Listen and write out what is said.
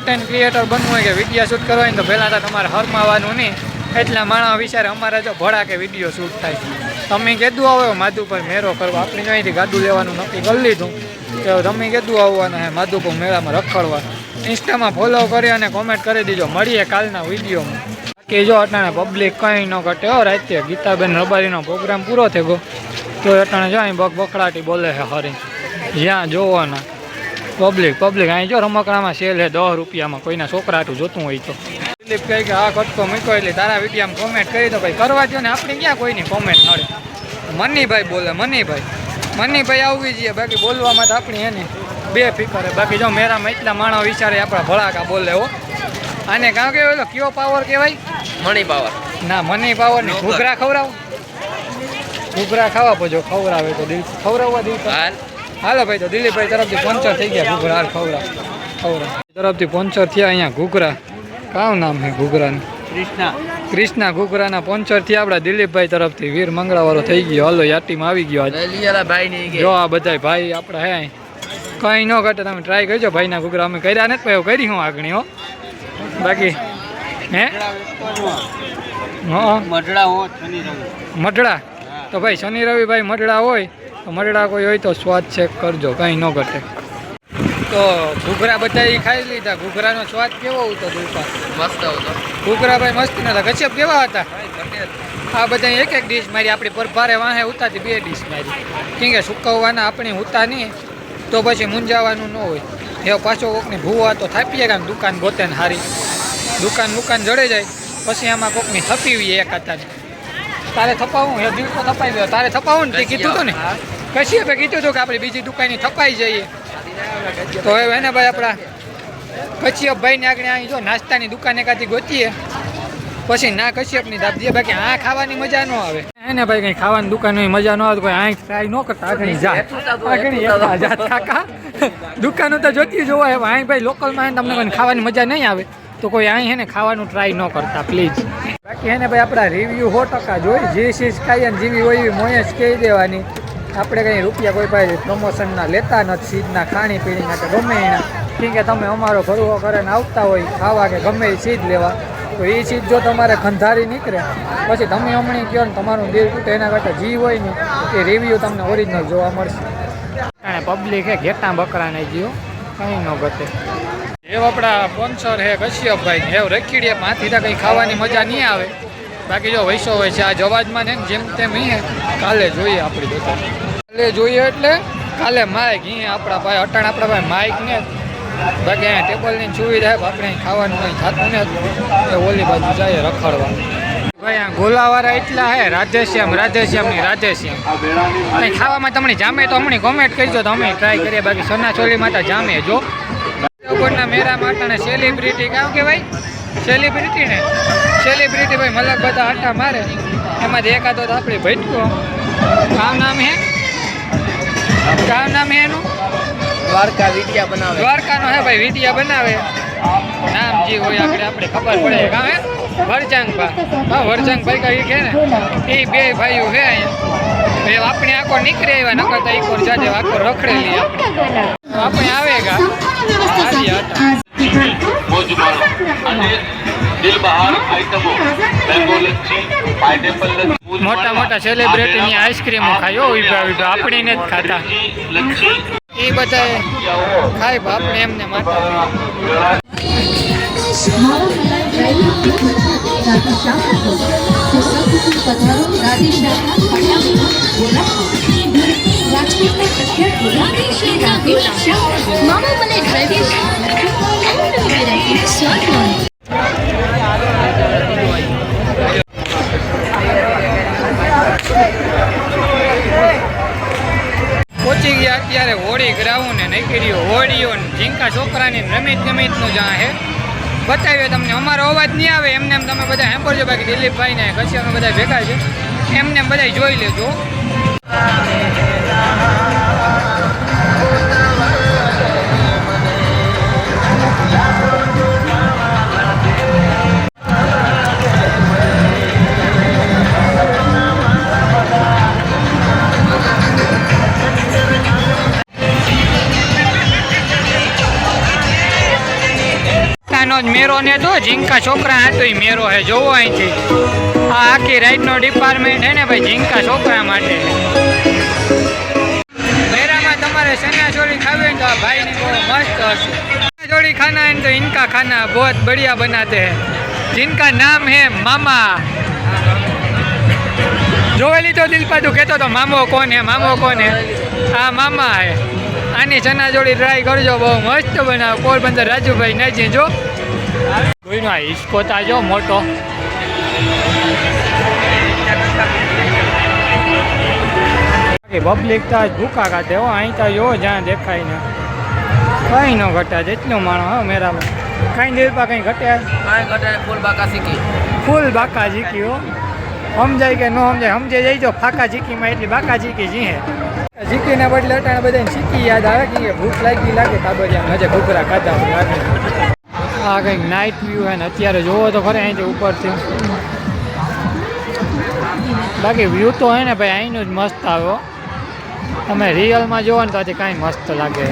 Content creator બનવું હોય કે વિડીયો શૂટ કરવા હોય તો પહેલાં તો તમારે હરમાવાનું નહીં. એટલા માણસ વિચારે અમારે જો ભડા કે વિડીયો શૂટ થાય. તમે કીધું આવો માધુપર મેળો કરવા, આપણે અહીંથી ગાડું લેવાનું નક્કી કરી લીધું કે તમે કીધું આવવાના હે માધુપર મેળામાં રખડવા. ઇન્સ્ટામાં ફોલો કરી અને કોમેન્ટ કરી દીજો. મળીએ કાલના વિડીયોમાં. બાકી જો અટાણે પબ્લિક કંઈ ન ઘટે હો. રાતે ગીતાબેન રબારીનો પ્રોગ્રામ પૂરો થઈ ગયો તો અટાણે જો અહીં બકબકડાટી બોલે છે હરી. જ્યાં જોવાના પબ્લિક અહીં જો રમકડામાં સેલ છે 10 રૂપિયામાં. કોઈના છોકરાટું જોતું હોય તો દિલીપ કહે કે આ કટકો મૂક્યો એટલે તારા વિડીયામાં કોમેન્ટ કરી દો. ભાઈ કરવા દો ને, આપણે ક્યાં કોઈની કોમેન્ટ નડે. મનીભાઈ બોલે, મનીભાઈ આવવી જોઈએ. બાકી બોલવામાં તો આપણી એને બે ફિકર. બાકી જો મેરામાં એટલા માણસ વિચારે આપણા ભળાકા બોલે હો. આને કાં કહેવાય કયો પાવર કહેવાય? Money power. ના, મની પાવર નહીં. ઘૂઘરા ખવડાવો, ઘૂઘરા ખાવા પજો. ખવડાવે તો ખવડાવવા દઉં. હાલો ભાઈ, તો દિલીપભાઈ તરફથી સ્પોન્સર થઈ ગયા ઘૂઘરા. હાલ ખવડાવ તરફથી સ્પોન્સર થયા અહીંયા ઘૂઘરા. કામ નામ છે ઘૂઘરાનું? કૃષ્ણા ઘૂઘરાના સ્પોન્સર થયા આપણા દિલીપભાઈ તરફથી. વીર મંગળાવાળો થઈ ગયો. હાલો યાટીમાં આવી ગયો આજ. જો આ બધા ભાઈ આપણા હે કંઈ ન ઘટે. તમે ટ્રાય કરજો ભાઈના ઘૂઘરા. અમે કર્યા નથી ભાઈ, કરી હું આગળ હો. બાકી હે મઢડા તો ભાઈ શનિ રવિ ભાઈ મઢડા હોય તો મઢડા કોઈ હોય તો સ્વાદ ચેક કરજો, કંઈ ન ઘટે. તો ઘૂઘરા બધા ખાઈ લીધા. ઘૂઘરાનો સ્વાદ કેવો હતો? મસ્ત હતો ઘૂઘરા ભાઈ, મસ્ત નતા. કશ્યપ કેવા હતા? આ બધા એક ડીશ મારી. આપણી પરભારે વાહે ઉતારતી 2 ડીશ મારી. કેમ કે સુકવવાના આપણે ઉતા નહીં તો પછી મૂંઝાવાનું ન હોય. એવો પાછો કોકની ભૂવા તો થાપીએ કામ દુકાન ગોતે ને હારી. દુકાન જડે જાય પછી આમાં કોકની થપીવી એક હતા. તારે થપાવું એ દિવસો થપાઈ ગયો. તારે થપાવું ને તે કીધું હતું ને, કશ્યપે કીધું હતું કે આપણે બીજી દુકાનની થપાઈ જઈએ. તો હવે ને ભાઈ આપણા કશ્યપભાઈને આગળ અહીં જો નાસ્તાની દુકાન એકાથી ગોતીએ પછી ના કશ્યપની દાબ દઈએ. બાકી આ ખાવાની મજા ન આવે. એને ભાઈ કંઈ ખાવાની દુકાનની મજા ન આવે તો કોઈ અહીં ટ્રાય ન કરતા. આગળ જાત કાકા દુકાનો તો જોતી જોવા હવે. અહીં ભાઈ લોકલમાં તમને કોઈ ખાવાની મજા નહીં આવે તો કોઈ અહીં હે ને ખાવાનું ટ્રાય ન કરતા પ્લીઝ. બાકી હે ને ભાઈ આપણા રિવ્યૂ 100% જોઈ. જે ચીજ ખાઈએ ને જેવી હોય એવી મોય જ કહી દેવાની. આપણે કંઈ રૂપિયા કોઈ પાસે પ્રમોશનના લેતા નથી. સીધના ખાણીપીણી માટે ગમે એના. કેમ કે તમે અમારો ભરવો કરીને આવતા હોય ખાવા કે ગમે એ ચીજ લેવા તો એ ચીજ જો તમારે ખંધારી નીકળે પછી તમે હમણાં કહો ને તમારું દિલ તૂટે. એના કરતાં જી હોય ને એ રિવ્યૂ તમને ઓરિજિનલ જોવા મળશે. અને પબ્લિક હે ઘેટા બકરા નહીં ગયો, કંઈ ન ઘટે. એવ આપણા સ્પોન્સર હે કશ્યપભાઈ. એવ રખીડીએ પાંચથી કંઈ ખાવાની મજા નહીં આવે. બાકી જો વૈસો હોય છે આ જવાજમાં ને જેમ તેમ હે. કાલે જોઈએ આપણી દુકાન. કાલે જોઈએ એટલે કાલે માઇક અહીંયા આપણા ભાઈ અટાણ આપણા ભાઈ માઇક ને. બાકી અહીંયા ટેબલની સુવિધા આપણે ખાવાનું કંઈ થતું ને એ ઓલી બાજુ જાય રખડવા. ભાઈ આ ગોલાવાળા એટલા હે. રાધેશ્યામ કંઈ ખાવામાં તમને જામે તો હમણાં કોમેન્ટ કરજો તો અમે ટ્રાય કરીએ. બાકી સનાચોલી માતા જામે જો. ઉપરના મેરા માટાને સેલિબ્રિટી કામ કહેવાય? સેલિબ્રિટી ભાઈ મલક બધા આટા મારે. એમાંથી એકાદો તો આપણે ભટકો. કામ નામ હે એનું? દ્વારકા વિડિયા બનાવે. દ્વારકાનો હે ભાઈ વિડિયા બનાવે. નામ જે હોય આપણે ખબર પડે. કામ હે વરજંગભાઈ કઈ કે ને એ બે ભાઈઓ હે અહીંયા. આપણે આખો નીકળે એવા નકરતા એક જાજે આખો રખડેલી આપણે આવેગા. મોટા સેલિબ્રિટીની આઈસ્ક્રીમો ખાયો વિભા આપણે ને જ ખાતા. એ બધા ખાય આપણે એમને માતા. પહોંચી ગયા અત્યારે હોળી ગ્રાઉન્ડ ને નીકળ્યો હોળીઓ ઝીંકા છોકરાની રમીતનું જ્યાં હે બતાવ્યો તમને. અમારો અવાજ નહીં આવે એમને એમ તમે બધા સાંભળજો. બાકી દિલીપભાઈ ને કશ્યપ બધા ભેગા છે એમને એમ બધા જોઈ લેજો. ઝીંકાનો જ મેરો ને તો ઝીંકા છોકરા હતો એ મેરો હે જોવો અહીંથી આ આખી રાઈડનો ડિપાર્ટમેન્ટ હે ને ભાઈ ઝીંકા છોકરા માટે મેરામાં તમારે ચનાચોરી ખાવી હોય તો આ ભાઈની બહુ મસ્ત હશે चनाचोरी खाना है तो इनका खाना बहुत बढ़िया बनाते हैं जिनका नाम है मामा जोवेली तो दिल पादू कहते तो मामो कौन है हाँ मामा है आनी चनाचोरी ट्राई करजो बहु मस्त बनाव पोरबंदर राजू भाई नहीं जो हिस्कोता जो मोटो पब्लिक तो भूखा काटे हो अँ तो जो जहाँ देखाई ने कहीं न घटा जेटलू माणो हो मेरा में कहीं देर पर कहीं घटे फूल बाका जीकी हो समझाय के न समझाय समझे जाए जो फाका जीकी में एटली बाका जीकी जी है जीकी ने बदले अटाणे बधाने सीकी याद आवे कि भूख लागी लागे तो बजे मजे घूघरा खाधा लागे आ कहीं नाइट व्यू है ने अत्यारे जोवो तो खरे अहींथी उपरथी बाकी व्यू तो है ने भाई अहींनुं ज मस्त आव्यो તમે રિયલમાં જોવો ને તો કઈ મસ્ત લાગે